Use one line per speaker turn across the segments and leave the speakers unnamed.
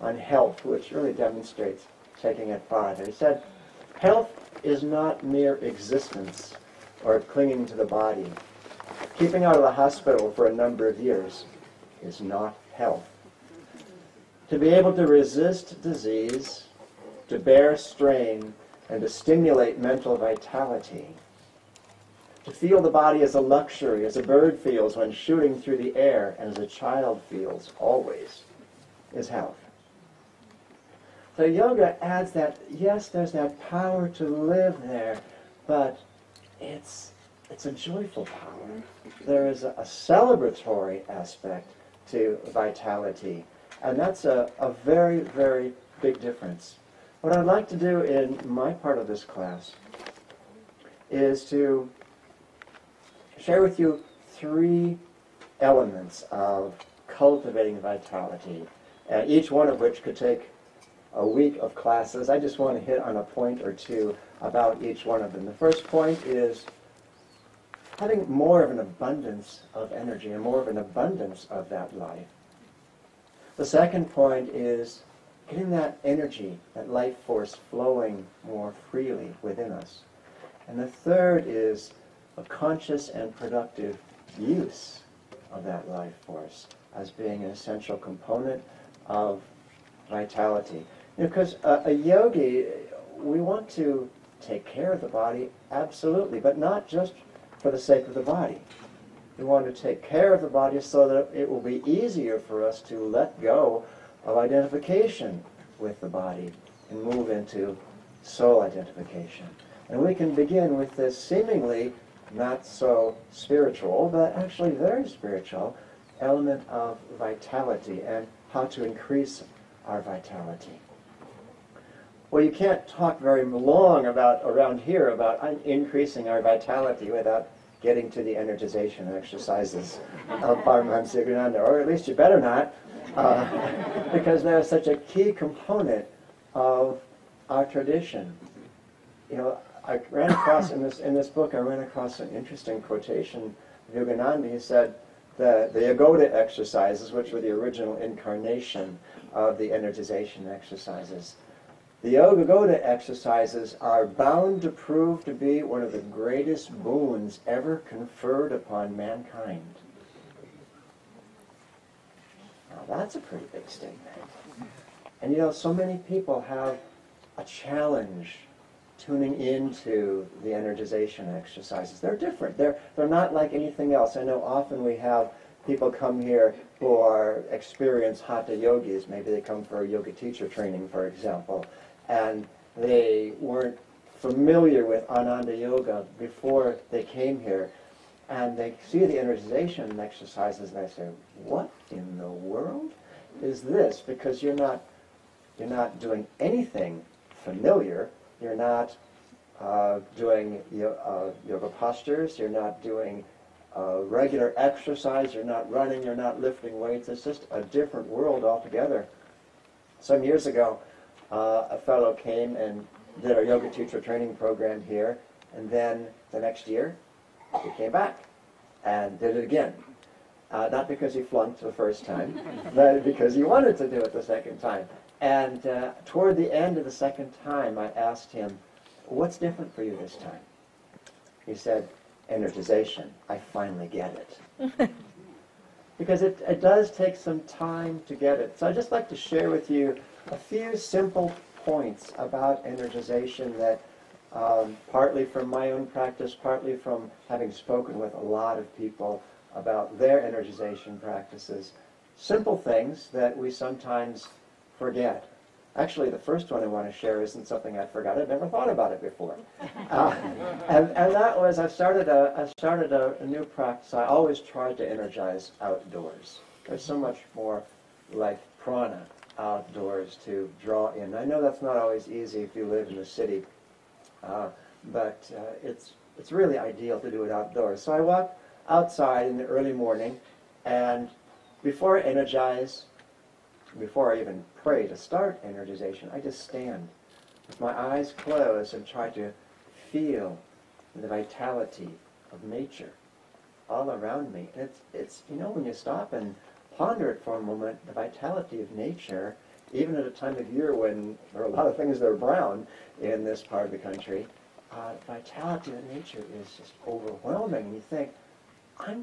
on health, which really demonstrates taking it farther. He said, health is not mere existence or clinging to the body. Keeping out of the hospital for a number of years is not health. To be able to resist disease, to bear strain, and to stimulate mental vitality, to feel the body as a luxury, as a bird feels when shooting through the air, and as a child feels always, is health. So yoga adds that, yes, there's that power to live there, but it's a joyful power. There is a celebratory aspect to vitality, and that's a very, very big difference. What I'd like to do in my part of this class is to share with you 3 elements of cultivating vitality, each one of which could take a week of classes. I just want to hit on a point or two about each one of them. The first point is having more of an abundance of energy and more of an abundance of that life. The second point is getting that energy, that life force flowing more freely within us. And the third is a conscious and productive use of that life force as being an essential component of vitality. Because a yogi, we want to take care of the body, absolutely, but not just for the sake of the body. We want to take care of the body so that it will be easier for us to let go of identification with the body and move into soul identification. And we can begin with this seemingly not so spiritual, but actually very spiritual element of vitality and how to increase our vitality. Well, you can't talk very long around here about increasing our vitality without getting to the energization exercises of Paramahansa Yogananda, or at least you better not, because they're such a key component of our tradition. You know, I ran across in this book, I ran across an interesting quotation of Yogananda. He said the Yagoda exercises, which were the original incarnation of the energization exercises, the Yagoda exercises are bound to prove to be one of the greatest boons ever conferred upon mankind. Now that's a pretty big statement. And you know, so many people have a challenge tuning into the energization exercises. They're different. They're not like anything else. I know often we have people come here who are experienced hatha yogis. Maybe they come for a yoga teacher training, for example, and they weren't familiar with Ananda Yoga before they came here. And they see the energization exercises and they say, what in the world is this? Because you're not doing anything familiar. You're not doing yoga postures. You're not doing regular exercise. You're not running. You're not lifting weights. It's just a different world altogether. Some years ago, a fellow came and did our yoga teacher training program here, and then the next year, he came back and did it again. Not because he flunked the first time, but because he wanted to do it the second time. And toward the end of the second time, I asked him, what's different for you this time? He said, energization. I finally get it. Because it does take some time to get it. So I'd just like to share with you a few simple points about energization that partly from my own practice, partly from having spoken with a lot of people about their energization practices. Simple things that we sometimes forget. Actually, the first one I want to share isn't something I forgot. I'd never thought about it before. And that was, I started a new practice. I always tried to energize outdoors. There's so much more like prana outdoors to draw in. I know that's not always easy if you live in the city, but it's really ideal to do it outdoors. So I walk outside in the early morning, and before I energize, before I even pray to start energization, I just stand with my eyes closed and try to feel the vitality of nature all around me. And it's you know, when you stop and ponder it for a moment, the vitality of nature even at a time of year when there are a lot of things that are brown in this part of the country, vitality of nature is just overwhelming. And you think, I'm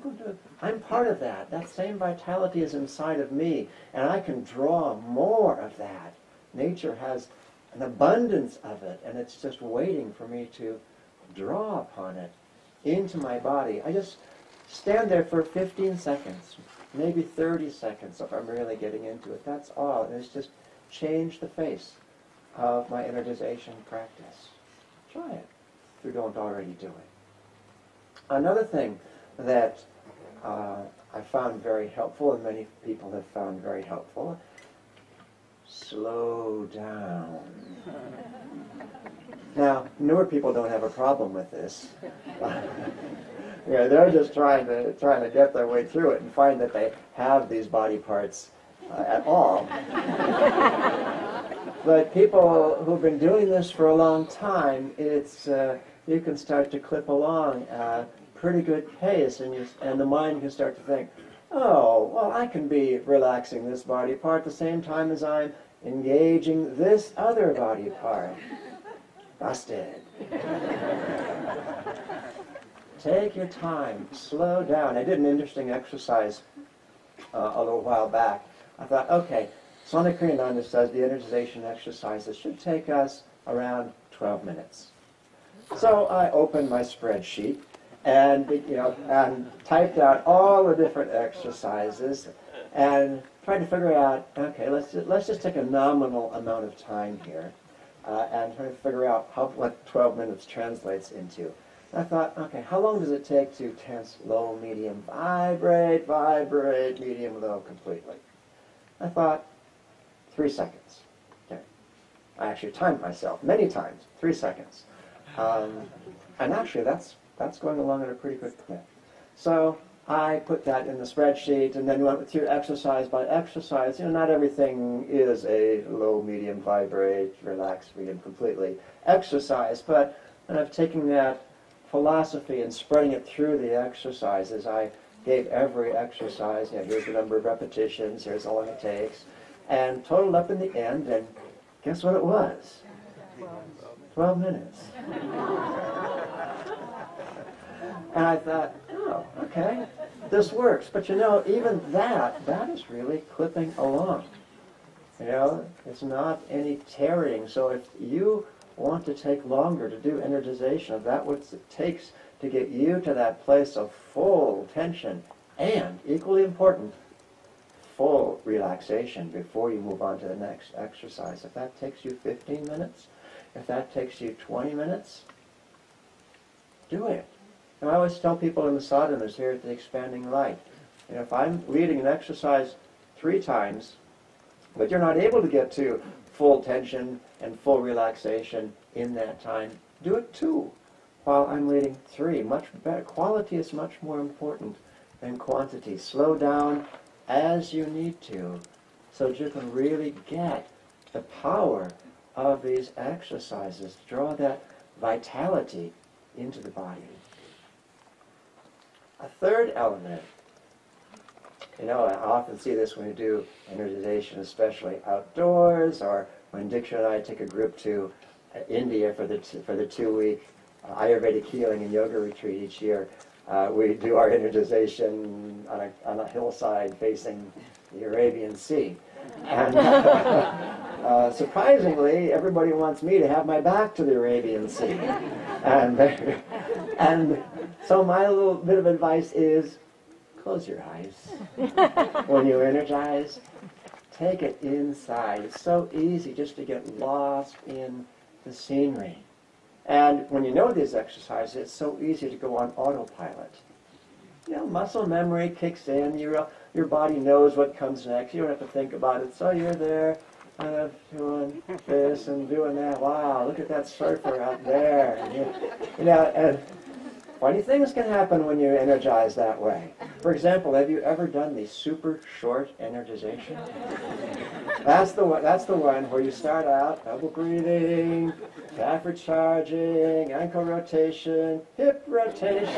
part of that. That same vitality is inside of me, and I can draw more of that. Nature has an abundance of it, and it's just waiting for me to draw upon it into my body. I just stand there for 15 seconds, maybe 30 seconds if I'm really getting into it. That's all. And it's just changed the face of my energization practice. Try it if you don't already do it. Another thing that I found very helpful, and many people have found very helpful, slow down. Now, newer people don't have a problem with this. Yeah, they're just trying to get their way through it and find that they have these body parts at all. But people who've been doing this for a long time, it's you can start to clip along pretty good pace, and the mind can start to think, oh, well, I can be relaxing this body part at the same time as I'm engaging this other body part. Busted. Take your time, slow down. I did an interesting exercise a little while back. I thought, okay, Swami Kriyananda says the energization exercises should take us around 12 minutes. So I opened my spreadsheet and typed out all the different exercises and tried to figure out, okay, let's just take a nominal amount of time here and try to figure out what 12 minutes translates into. And I thought, okay, how long does it take to tense low, medium, vibrate, medium, low completely? I thought 3 seconds. Okay. I actually timed myself many times, 3 seconds. And actually that's going along at a pretty good clip. So I put that in the spreadsheet and then went through exercise by exercise. Not everything is a low, medium, vibrate, relax, medium, completely exercise, but and I've taken that philosophy and spreading it through the exercises. I gave every exercise, here's the number of repetitions, here's how long it takes, and totaled up in the end, and guess what it was? 12 minutes. And I thought, oh, okay, this works. But even that is really clipping along. It's not any tarrying. So if you want to take longer to do energization, if that's what it takes to get you to that place of full tension and, equally important, full relaxation before you move on to the next exercise. If that takes you 15 minutes, if that takes you 20 minutes, do it. And I always tell people in the sadhanas here at the Expanding Light, if I'm leading an exercise 3 times, but you're not able to get to full tension and full relaxation in that time, do it 2 while I'm leading 3. Much better. Quality is much more important than quantity. Slow down as you need to so that you can really get the power of these exercises to draw that vitality into the body. A third element, I often see this when we do energization, especially outdoors, or when Diksha and I take a group to India for the 2-week Ayurvedic healing and yoga retreat each year. We do our energization on a hillside facing the Arabian Sea. And surprisingly, everybody wants me to have my back to the Arabian Sea. And so my little bit of advice is, close your eyes. When you energize, take it inside. It's so easy just to get lost in the scenery. And when you know these exercises, it's so easy to go on autopilot. Muscle memory kicks in. Your body knows what comes next. You don't have to think about it. So you're there, kind of doing this and doing that. Wow, look at that surfer out there. And funny things can happen when you're energized that way. For example, have you ever done the super short energization? That's the one where you start out double breathing, calf recharging, ankle rotation, hip rotation.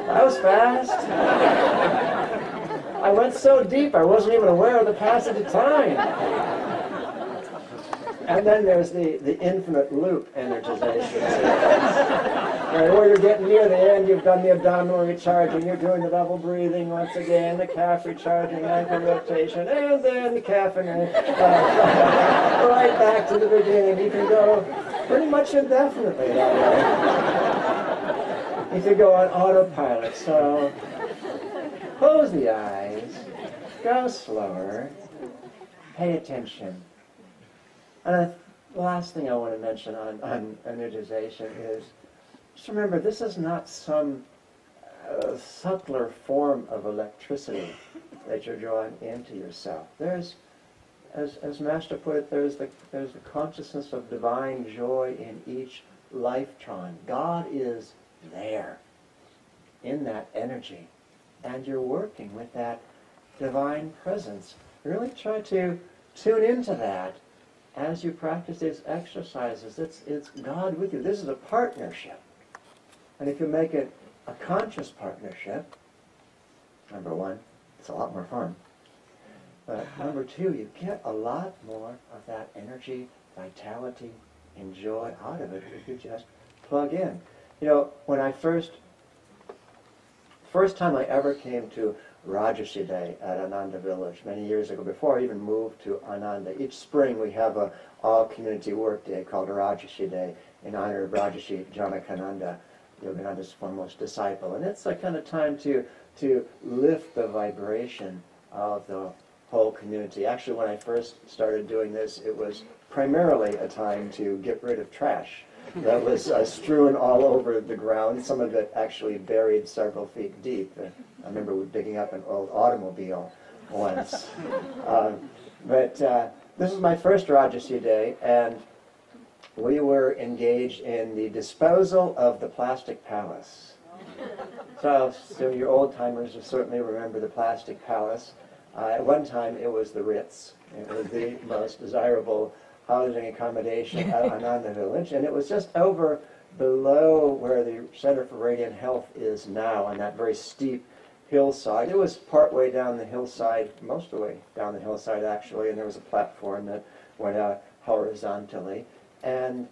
That was fast. so deep I wasn't even aware of the passage of time. And then there's the infinite loop energization. And where you're getting near the end, you've done the abdominal recharging, you're doing the double breathing once again, the calf recharging, ankle rotation, and then the calf and right back to the beginning. You can go pretty much indefinitely that way. You can go on autopilot. So close the eyes, go slower, pay attention. And the last thing I want to mention on energization is, just remember, this is not some subtler form of electricity that you're drawing into yourself. There's, as Master put it, there's the consciousness of divine joy in each lifetron. God is there in that energy, and you're working with that divine presence. Really try to tune into that as you practice these exercises. It's God with you. This is a partnership. And if you make it a conscious partnership, number one, it's a lot more fun. But number two, you get a lot more of that energy, vitality, and joy out of it if you just plug in. You know, when I first time I ever came to Rajarshi Day at Ananda Village many years ago, before I even moved to Ananda, each spring we have a all-community work day called Rajarshi Day in honor of Rajarshi Janakananda, Yogananda's foremost disciple. And it's a kind of time to lift the vibration of the whole community. Actually, when I first started doing this, it was primarily a time to get rid of trash that was strewn all over the ground, some of it actually buried several feet deep. I remember digging up an old automobile once. But this was my first Rajarshi Day, and we were engaged in the disposal of the plastic palace. So your old-timers will certainly remember the plastic palace. At one time, it was the Ritz. It was the most desirable housing accommodation at Ananda Village, and it was just over below where the Center for Radiant Health is now, on that very steep hillside. It was partway down the hillside, most of the way down the hillside actually, and there was a platform that went out horizontally. And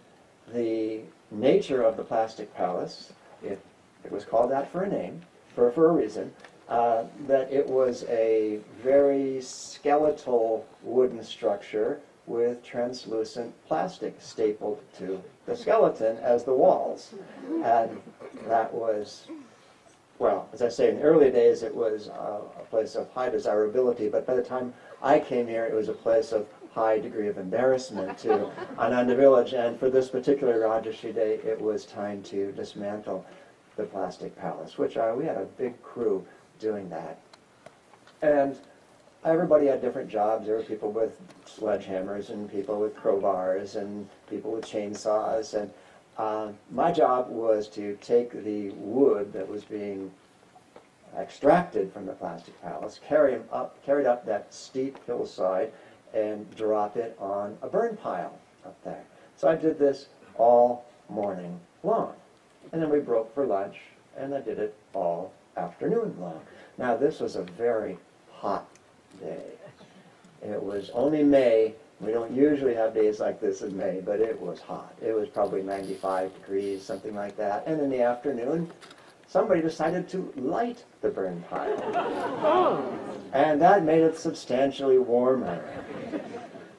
the nature of the plastic palace, it was called that for a name, for a reason, that it was a very skeletal wooden structure with translucent plastic stapled to the skeleton as the walls. And that was, well, as I say, in the early days it was a place of high desirability, but by the time I came here it was a place of high degree of embarrassment to Ananda Village, and for this particular Rajarshi Day it was time to dismantle the plastic palace, which we had a big crew doing that. And everybody had different jobs. There were people with sledgehammers and people with crowbars and people with chainsaws. And my job was to take the wood that was being extracted from the plastic palace, carried up that steep hillside, and drop it on a burn pile up there. So I did this all morning long. And then we broke for lunch, and I did it all afternoon long. Now this was a very hot day. It was only May. We don't usually have days like this in May, but it was hot. It was probably 95 degrees, something like that. And in the afternoon, somebody decided to light the burn pile. And that made it substantially warmer.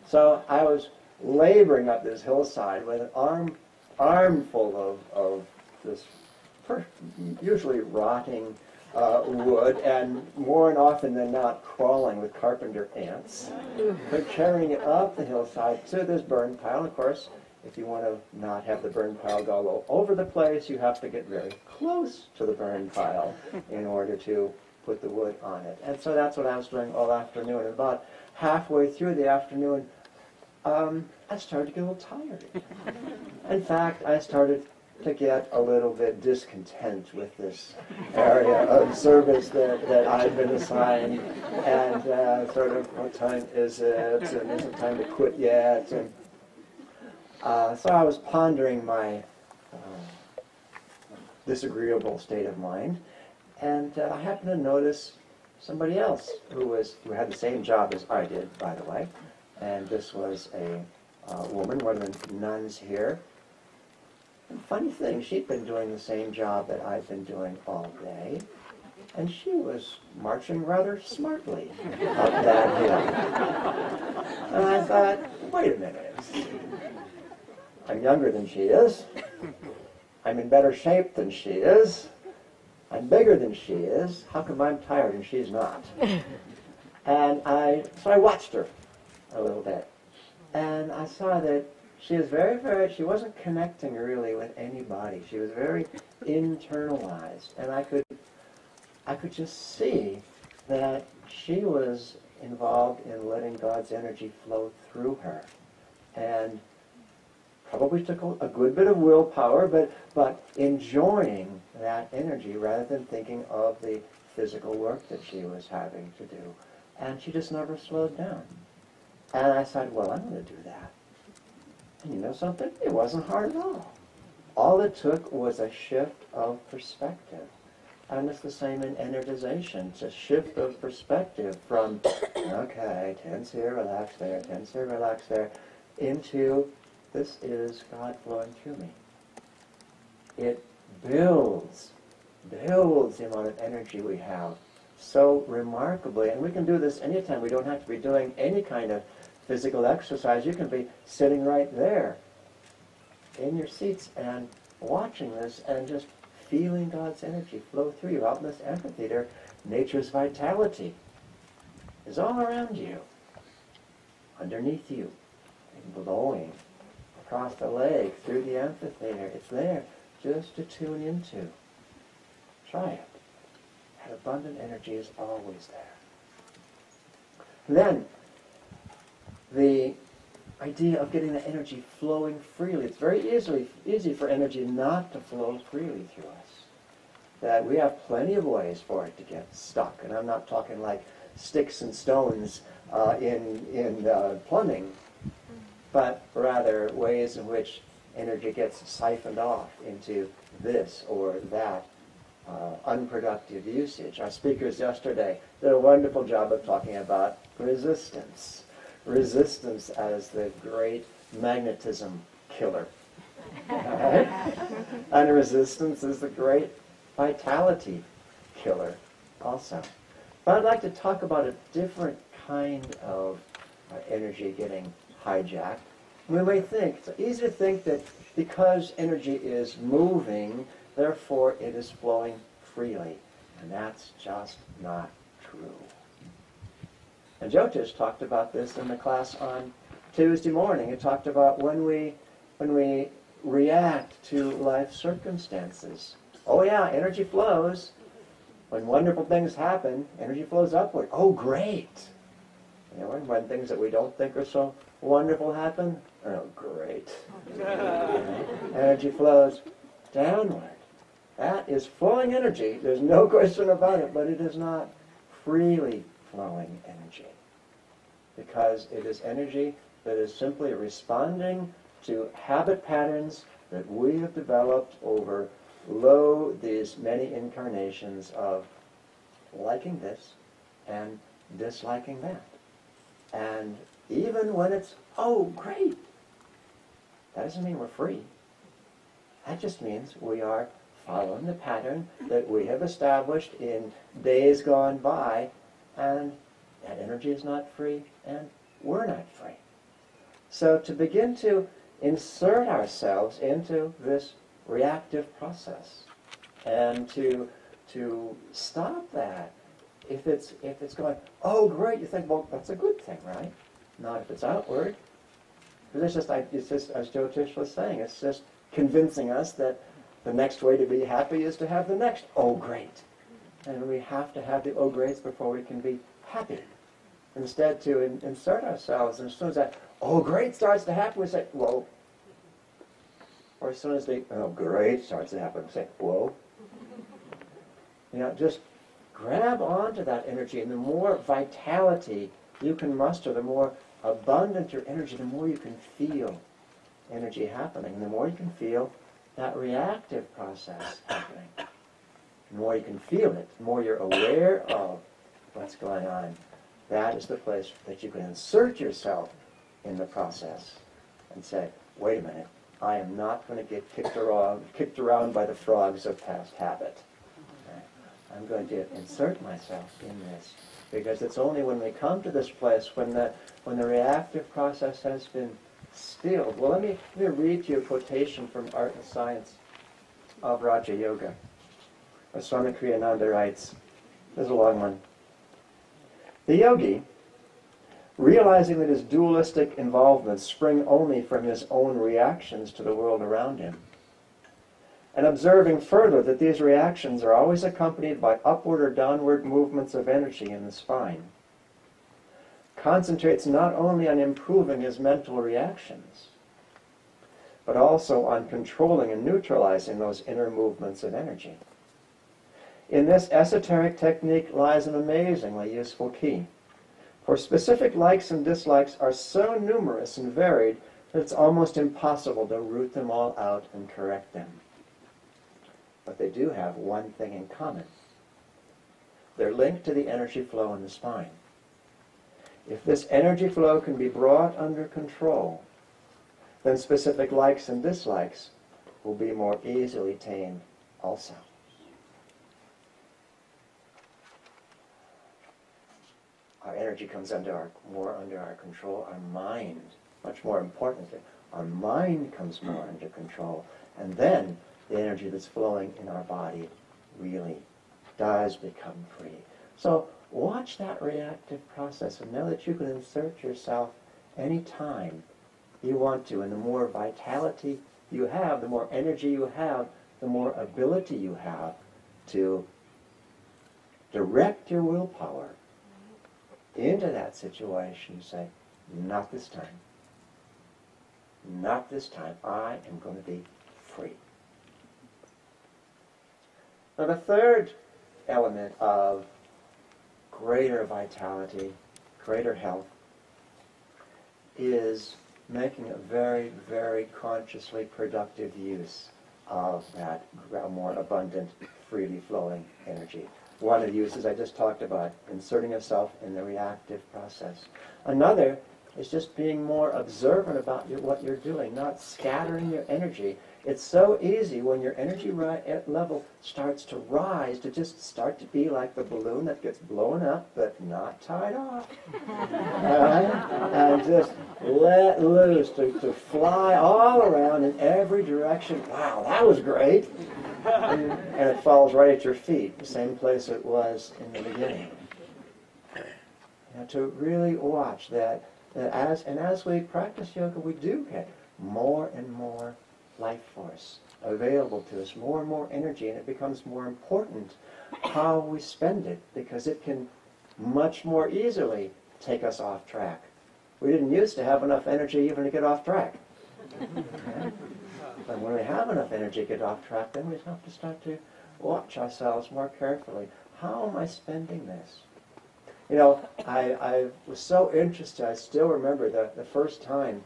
So I was laboring up this hillside with an armful of this usually rotting wood, and more often than not crawling with carpenter ants. But carrying it up the hillside to this burn pile. Of course, if you want to not have the burn pile go all over the place, you have to get very close to the burn pile in order to put the wood on it. And so that's what I was doing all afternoon. And about halfway through the afternoon, I started to get a little tired. In fact, I started to get a little bit discontent with this area of service that I've been assigned, and sort of, what time is it, and is it time to quit yet? And so I was pondering my disagreeable state of mind, and I happened to notice somebody else who had the same job as I did, by the way, and this was a woman, one of the nuns here. And funny thing, she'd been doing the same job that I've been doing all day, and she was marching rather smartly up that hill. And I thought, wait a minute. I'm younger than she is. I'm in better shape than she is. I'm bigger than she is. How come I'm tired and she's not? And so I watched her a little bit. And I saw that she was she wasn't connecting really with anybody. She was very internalized. And I could just see that she was involved in letting God's energy flow through her. And probably took a good bit of willpower, but enjoying that energy rather than thinking of the physical work that she was having to do. And she just never slowed down. And I said, well, I'm going to do that. And you know something? It wasn't hard at all. All it took was a shift of perspective. And it's the same in energization. It's a shift of perspective from, okay, tense here, relax there, tense here, relax there, into this is God flowing through me. It builds the amount of energy we have so remarkably. And we can do this anytime. We don't have to be doing any kind of physical exercise. You can be sitting right there in your seats and watching this and just feeling God's energy flow through you out in this amphitheater. Nature's vitality is all around you, underneath you, and blowing across the lake, through the amphitheater. It's there just to tune into. Try it. That abundant energy is always there. And then, the idea of getting the energy flowing freely. It's very easy for energy not to flow freely through us. That we have plenty of ways for it to get stuck. And I'm not talking like sticks and stones in plumbing, but rather ways in which energy gets siphoned off into this or that unproductive usage. Our speakers yesterday did a wonderful job of talking about resistance. Resistance as the great magnetism killer. Right? And resistance is the great vitality killer also. But I'd like to talk about a different kind of energy getting hijacked. We may think, it's easy to think that because energy is moving, therefore it is flowing freely. And that's just not true. And Jyotish talked about this in the class on Tuesday morning. He talked about when we react to life circumstances. Oh yeah, energy flows. When wonderful things happen, energy flows upward. Oh great. You know, when things that we don't think are so wonderful happen, oh great. Energy flows downward. That is flowing energy. There's no question about it, but it is not freely flowing energy. Because it is energy that is simply responding to habit patterns that we have developed over these many incarnations of liking this and disliking that. And even when it's, oh, great, that doesn't mean we're free. That just means we are following the pattern that we have established in days gone by, and that energy is not free, and we're not free. So to begin to insert ourselves into this reactive process, and to stop that, if it's going, oh great, you think, well, that's a good thing, right? Not if it's outward. Because it's just, as Jyotish was saying, it's just convincing us that the next way to be happy is to have the next oh great. And we have to have the oh greats before we can be happy. Instead, to insert ourselves, and as soon as that oh great starts to happen, we say, whoa. Or as soon as the oh great starts to happen, we say, whoa. You know, just grab onto that energy, and the more vitality you can muster, the more abundant your energy, the more you can feel energy happening, and the more you can feel that reactive process happening. The more you can feel it, the more you're aware of what's going on. That is the place that you can insert yourself in the process and say, wait a minute, I am not going to get kicked around by the frogs of past habit. Okay? I'm going to insert myself in this, because it's only when we come to this place, when the reactive process has been stilled. Well, let me read to you a quotation from Art and Science of Raja Yoga. Swami Kriyananda writes, this is a long one. The yogi, realizing that his dualistic involvements spring only from his own reactions to the world around him, and observing further that these reactions are always accompanied by upward or downward movements of energy in the spine, concentrates not only on improving his mental reactions, but also on controlling and neutralizing those inner movements of energy. In this esoteric technique lies an amazingly useful key, for specific likes and dislikes are so numerous and varied that it's almost impossible to root them all out and correct them. But they do have one thing in common. They're linked to the energy flow in the spine. If this energy flow can be brought under control, then specific likes and dislikes will be more easily tamed also. Our energy comes more under our control. Our mind, much more importantly, our mind comes more under control. And then the energy that's flowing in our body really does become free. So watch that reactive process and know that you can insert yourself anytime you want to. And the more vitality you have, the more energy you have, the more ability you have to direct your willpower into that situation and say, not this time. Not this time. I am going to be free. Now the third element of greater vitality, greater health, is making a very, very consciously productive use of that more abundant, freely flowing energy. One of the uses I just talked about, inserting yourself in the reactive process. Another is just being more observant about what you're doing, not scattering your energy. It's so easy when your energy level starts to rise to just start to be like the balloon that gets blown up but not tied off. And just let loose to fly all around in every direction. Wow, that was great. And it falls right at your feet, the same place it was in the beginning. To really watch that as we practice yoga, we do get more and more life force available to us, more and more energy, and it becomes more important how we spend it, because it can much more easily take us off track. We didn't used to have enough energy even to get off track. Okay? But when we have enough energy to get off track, then we have to start to watch ourselves more carefully. How am I spending this? You know, I was so interested. I still remember the first time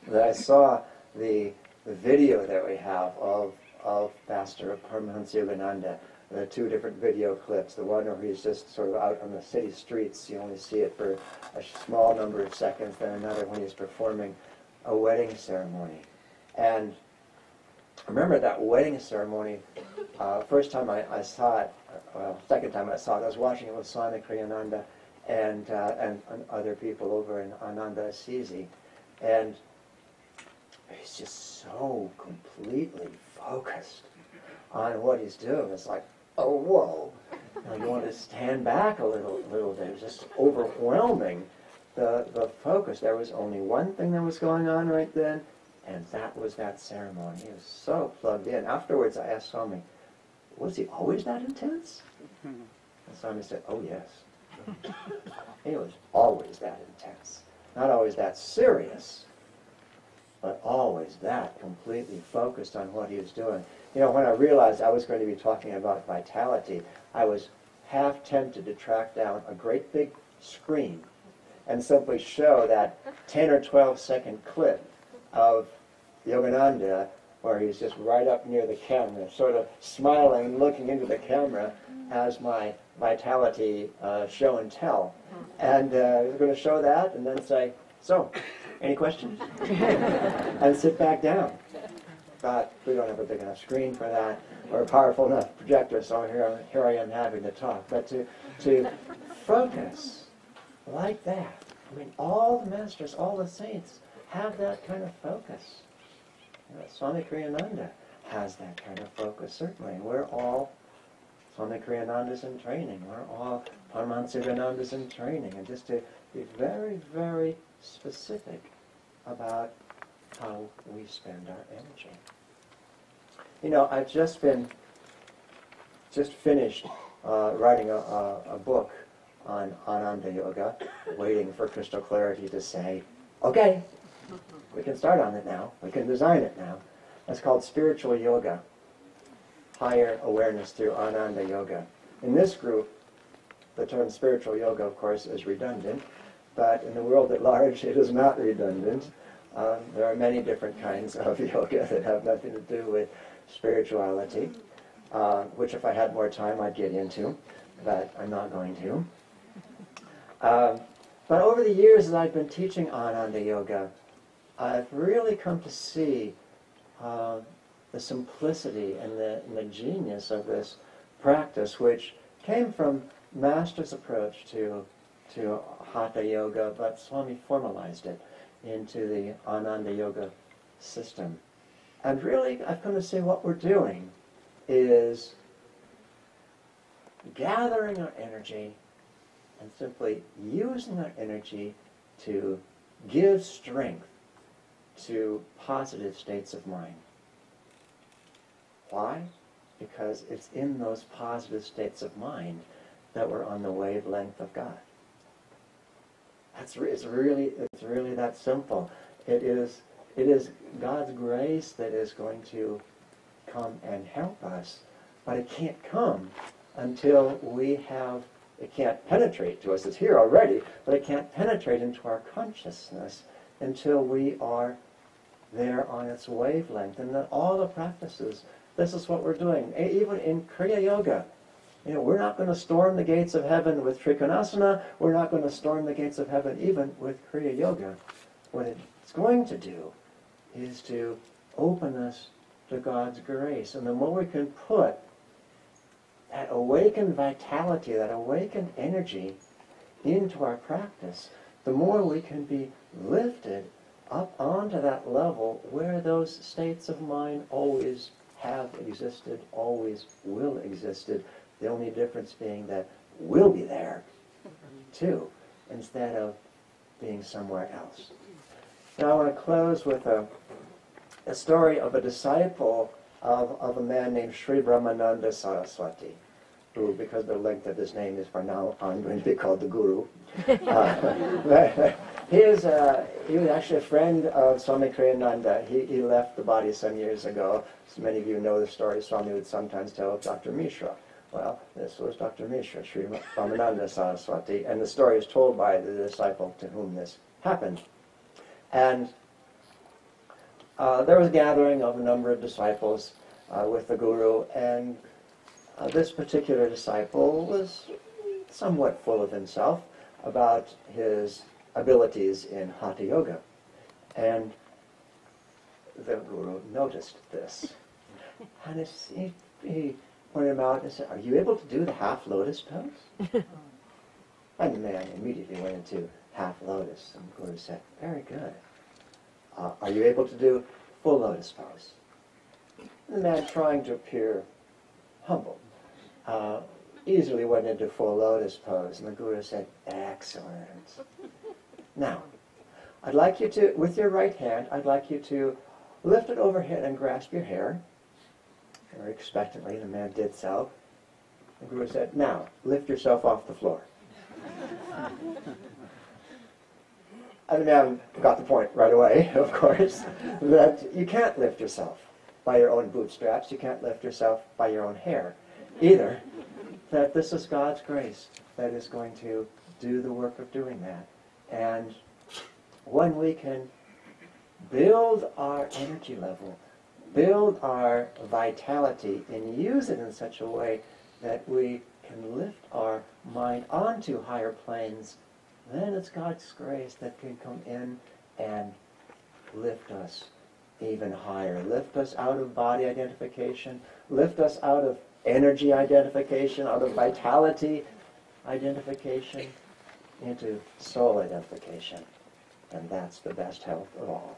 that I saw the video that we have of Master Paramahansa Yogananda, the two different video clips. The one where he's just sort of out on the city streets, you only see it for a small number of seconds, then another when he's performing a wedding ceremony. And I remember that wedding ceremony, first time I saw it, second time I saw it, I was watching it with Swami Kriyananda and other people over in Ananda Assisi. And he's just so completely focused on what he's doing. It's like, oh, whoa. You want to stand back a little bit. It was just overwhelming, the focus. There was only one thing that was going on right then, and that was that ceremony. He was so plugged in. Afterwards, I asked Swami, was he always that intense? And Swami said, oh, yes. He was always that intense. Not always that serious, but always that completely focused on what he was doing. You know, when I realized I was going to be talking about vitality, I was half tempted to track down a great big screen and simply show that 10 or 12 second clip of Yogananda where he's just right up near the camera, sort of smiling and looking into the camera as my vitality show and tell. And we're going to show that and then say, so, any questions? And sit back down. But we don't have a big enough screen for that, or a powerful enough projector, so here I am having to talk. But to focus like that, I mean, all the masters, all the saints have that kind of focus. You know, Swami Kriyananda has that kind of focus, certainly. We're all Swami Kriyananda's in training. We're all Paramahansa Yogananda's in training. And just to be very, very specific about how we spend our energy. You know, I've just finished writing a book on Ananda Yoga, waiting for crystal clarity to say, okay, we can start on it now. We can design it now. It's called Spiritual Yoga, Higher Awareness Through Ananda Yoga. In this group, the term spiritual yoga, of course, is redundant, but in the world at large, it is not redundant. There are many different kinds of yoga that have nothing to do with spirituality, which if I had more time, I'd get into, but I'm not going to. But over the years that I've been teaching Ananda Yoga, I've really come to see the simplicity and the genius of this practice, which came from Master's approach to Hatha Yoga, but Swami formalized it into the Ananda Yoga system. And really, I've come to see what we're doing is gathering our energy and simply using our energy to give strength to positive states of mind. Why? Because it's in those positive states of mind that we're on the wavelength of God. It's really that simple. It is God's grace that is going to come and help us, but it can't come until we have, it can't penetrate to us. It's here already, but it can't penetrate into our consciousness until we are there on its wavelength. And then all the practices, this is what we're doing. Even in Kriya Yoga, you know, we're not going to storm the gates of heaven with Trikonasana. We're not going to storm the gates of heaven even with Kriya Yoga. What it's going to do is to open us to God's grace. And the more we can put that awakened vitality, that awakened energy into our practice, the more we can be lifted up onto that level where those states of mind always have existed, always will existed. The only difference being that we'll be there, too, instead of being somewhere else. Now I want to close with a story of a disciple of a man named Sri Brahmananda Saraswati, who, because of the length of his name, is from now on going to be called the Guru. He was actually a friend of Swami Kriyananda. He left the body some years ago. So many of you know the story. Swami would sometimes tell of Dr. Mishra. Well, this was Dr. Mishra, Sri Brahmananda Saraswati, and the story is told by the disciple to whom this happened. And there was a gathering of a number of disciples with the Guru, and this particular disciple was somewhat full of himself about his abilities in Hatha Yoga. And the Guru noticed this. And he pointed him out and said, "Are you able to do the half lotus pose?" And the man immediately went into half lotus. And the Guru said, "Very good. Are you able to do full lotus pose?" And the man, trying to appear humble, easily went into full lotus pose. And the Guru said, "Excellent. Now, I'd like you to, with your right hand, I'd like you to lift it overhead and grasp your hair." Very expectantly, the man did so. The Guru said, "Now, lift yourself off the floor." And the man got the point right away, of course, that you can't lift yourself by your own bootstraps. You can't lift yourself by your own hair either. That this is God's grace that is going to do the work of doing that. And when we can build our energy level build our vitality and use it in such a way that we can lift our mind onto higher planes, then it's God's grace that can come in and lift us even higher. Lift us out of body identification, lift us out of energy identification, out of vitality identification, into soul identification. And that's the best health of all.